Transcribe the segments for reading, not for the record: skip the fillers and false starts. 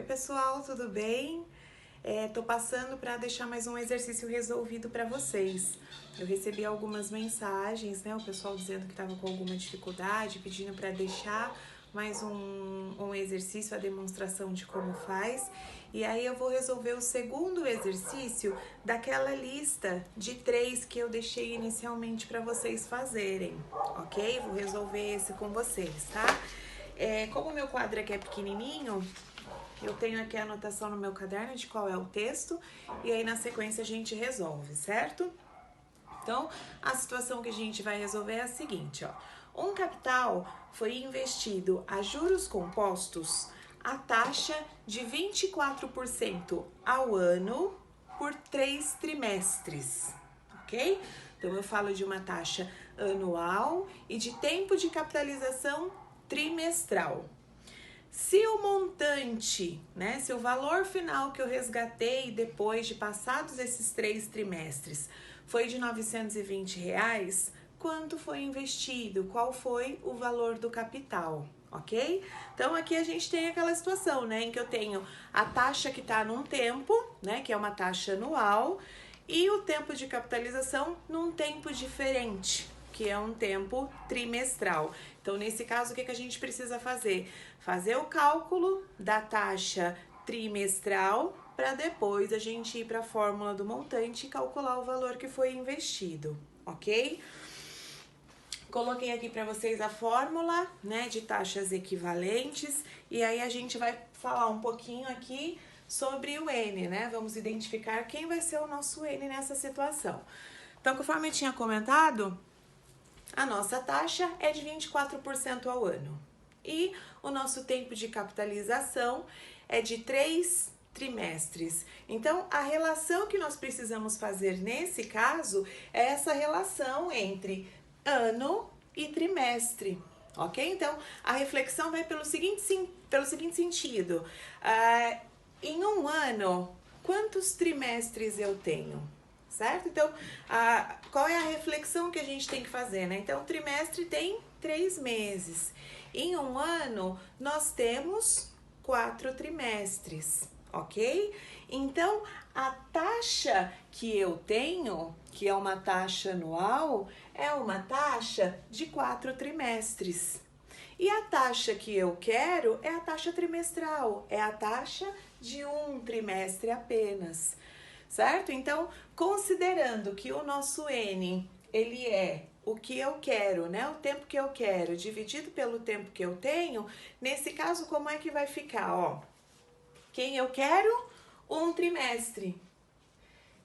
pessoal, tudo bem? Tô passando para deixar mais um exercício resolvido para vocês. Eu recebi algumas mensagens, né? O pessoal dizendo que estava com alguma dificuldade, pedindo para deixar mais um exercício, a demonstração de como faz. E aí eu vou resolver o segundo exercício daquela lista de 3 que eu deixei inicialmente para vocês fazerem, ok? Vou resolver esse com vocês, tá? Como o meu quadro aqui é pequenininho, eu tenho aqui a anotação no meu caderno de qual é o texto e aí na sequência a gente resolve, certo? Então, a situação que a gente vai resolver é a seguinte, ó. Um capital foi investido a juros compostos a taxa de 24% ao ano por 3 trimestres, ok? Então, eu falo de uma taxa anual e de tempo de capitalização trimestral. Se o montante, né, se o valor final que eu resgatei depois de passados esses 3 trimestres foi de R$920, quanto foi investido? Qual foi o valor do capital, ok? Então aqui a gente tem aquela situação, né, em que eu tenho a taxa que está num tempo, né, que é uma taxa anual, e o tempo de capitalização num tempo diferente, que é um tempo trimestral. Então, nesse caso, o que a gente precisa fazer? Fazer o cálculo da taxa trimestral para depois a gente ir para a fórmula do montante e calcular o valor que foi investido, ok? Coloquei aqui para vocês a fórmula, né, de taxas equivalentes e aí a gente vai falar um pouquinho aqui sobre o N, né? Vamos identificar quem vai ser o nosso N nessa situação. Então, conforme eu tinha comentado, a nossa taxa é de 24% ao ano e o nosso tempo de capitalização é de 3 trimestres. Então, a relação que nós precisamos fazer nesse caso é essa relação entre ano e trimestre, ok? Então, a reflexão vai pelo seguinte sentido. Em um ano, quantos trimestres eu tenho? Certo? Então, qual é a reflexão que a gente tem que fazer, né? Então, o trimestre tem 3 meses. Em um ano, nós temos 4 trimestres, ok? Então, a taxa que eu tenho, que é uma taxa anual, é uma taxa de 4 trimestres. E a taxa que eu quero é a taxa trimestral, é a taxa de um trimestre apenas. Certo? Então, considerando que o nosso N, ele é o que eu quero, né? O tempo que eu quero dividido pelo tempo que eu tenho, nesse caso, como é que vai ficar? Ó, quem eu quero? Um trimestre.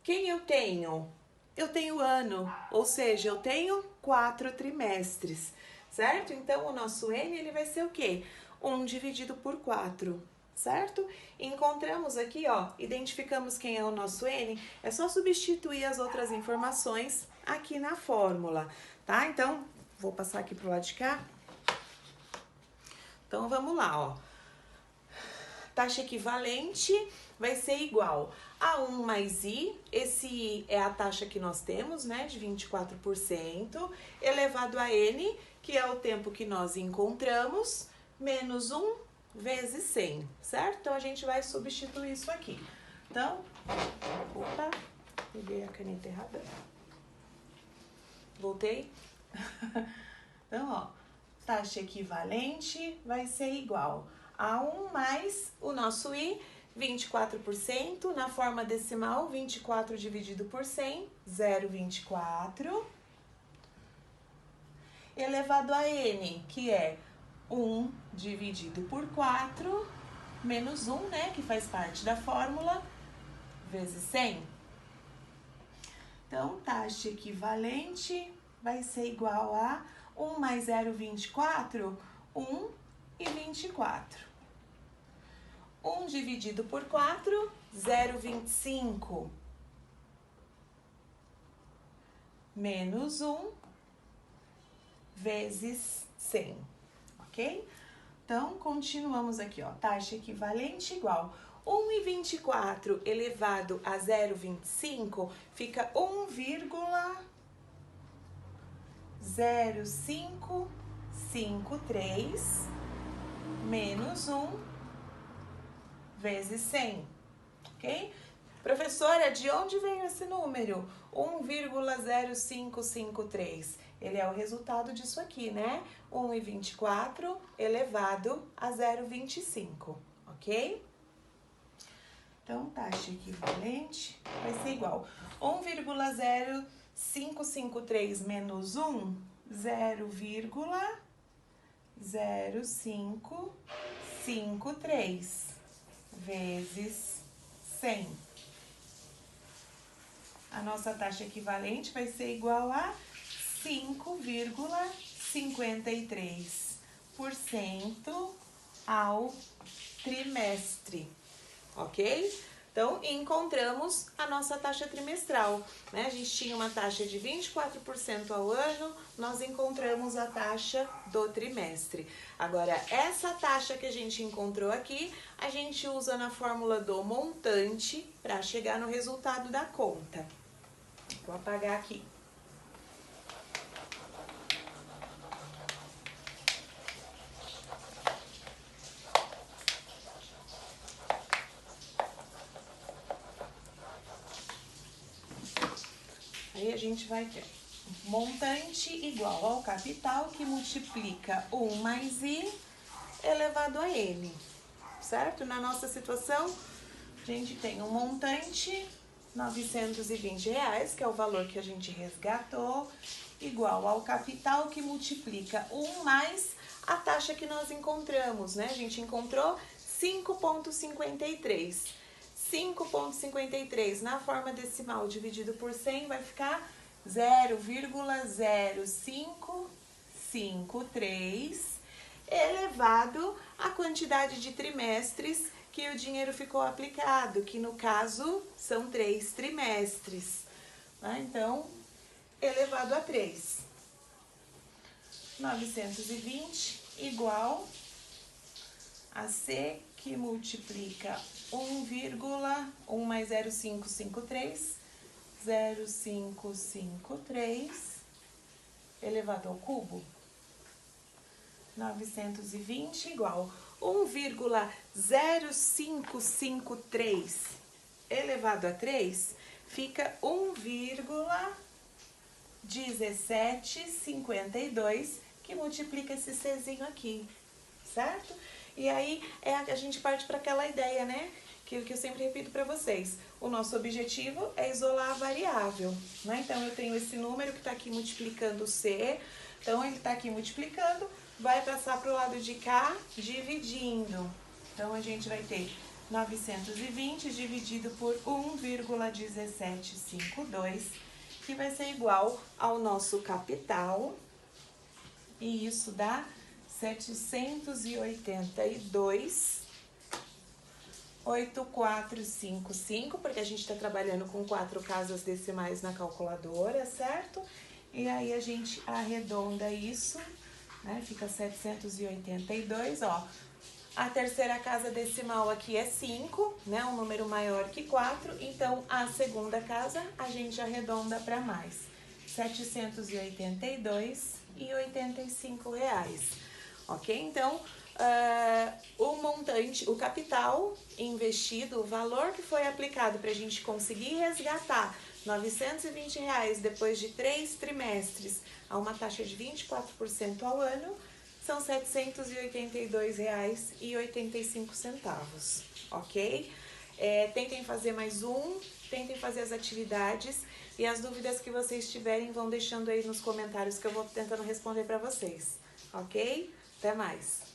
Quem eu tenho? Eu tenho ano, ou seja, eu tenho 4 trimestres, certo? Então, o nosso N, ele vai ser o quê? 1 dividido por 4. Certo? Encontramos aqui, ó, identificamos quem é o nosso N, é só substituir as outras informações aqui na fórmula, tá? Então, vou passar aqui pro lado de cá. Então, vamos lá, ó. Taxa equivalente vai ser igual a 1 mais I, esse I é a taxa que nós temos, né, de 24%, elevado a N, que é o tempo que nós encontramos, menos 1 vezes 100, certo? Então, a gente vai substituir isso aqui. Então, opa, peguei a caneta errada. Voltei. Então, ó, taxa equivalente vai ser igual a 1 mais o nosso I, 24%, na forma decimal, 24 dividido por 100, 0,24, elevado a N, que é 1 dividido por 4, menos 1, né, que faz parte da fórmula, vezes 100. Então, taxa equivalente vai ser igual a 1 mais 0,24, 1,24. 1 dividido por 4, 0,25. Menos 1 vezes 100. Ok? Então, continuamos aqui, ó. Taxa equivalente igual 1,24 elevado a 0,25 fica 1,0553 menos 1 vezes 100, ok? Professora, de onde veio esse número? 1,0553. Ele é o resultado disso aqui, né? 1,24 elevado a 0,25, ok? Então, taxa equivalente vai ser igual. 1,0553 menos 1, 0,0553 vezes 100. A nossa taxa equivalente vai ser igual a 5,53% ao trimestre, ok? Então, encontramos a nossa taxa trimestral, né? A gente tinha uma taxa de 24% ao ano, nós encontramos a taxa do trimestre. Agora, essa taxa que a gente encontrou aqui, a gente usa na fórmula do montante para chegar no resultado da conta. Vou apagar aqui. Aí a gente vai ter montante igual ao capital que multiplica 1 mais I elevado a N, certo? Na nossa situação, a gente tem um montante, R$920, que é o valor que a gente resgatou, igual ao capital que multiplica 1 mais a taxa que nós encontramos, né? A gente encontrou 5,53. 5,53 na forma decimal dividido por 100 vai ficar 0,0553 elevado à quantidade de trimestres que o dinheiro ficou aplicado, que no caso são 3 trimestres. Né? Então, elevado a 3. 920 igual a C que multiplica 1 mais 0,553, 0,553 elevado ao cubo. 920 igual 1,0553 elevado a 3 fica 1,1752 que multiplica esse Czinho aqui, certo? E aí a gente parte para aquela ideia, né? Que eu sempre repito para vocês. O nosso objetivo é isolar a variável, né? Então, eu tenho esse número que está aqui multiplicando o C. Então, ele está aqui multiplicando, vai passar para o lado de cá, dividindo. Então, a gente vai ter 920 dividido por 1,1752, que vai ser igual ao nosso capital. E isso dá 782,8455, porque a gente está trabalhando com 4 casas decimais na calculadora, certo? E aí a gente arredonda isso, né? Fica 782, ó. A terceira casa decimal aqui é 5, né? Um número maior que 4, então a segunda casa a gente arredonda para mais. R$782,85. Ok? Então, o montante, o capital investido, o valor que foi aplicado para a gente conseguir resgatar R$920 depois de 3 trimestres a uma taxa de 24% ao ano, são R$782,85, ok? Tentem fazer mais tentem fazer as atividades e as dúvidas que vocês tiverem vão deixando aí nos comentários que eu vou tentando responder para vocês, ok? Até mais!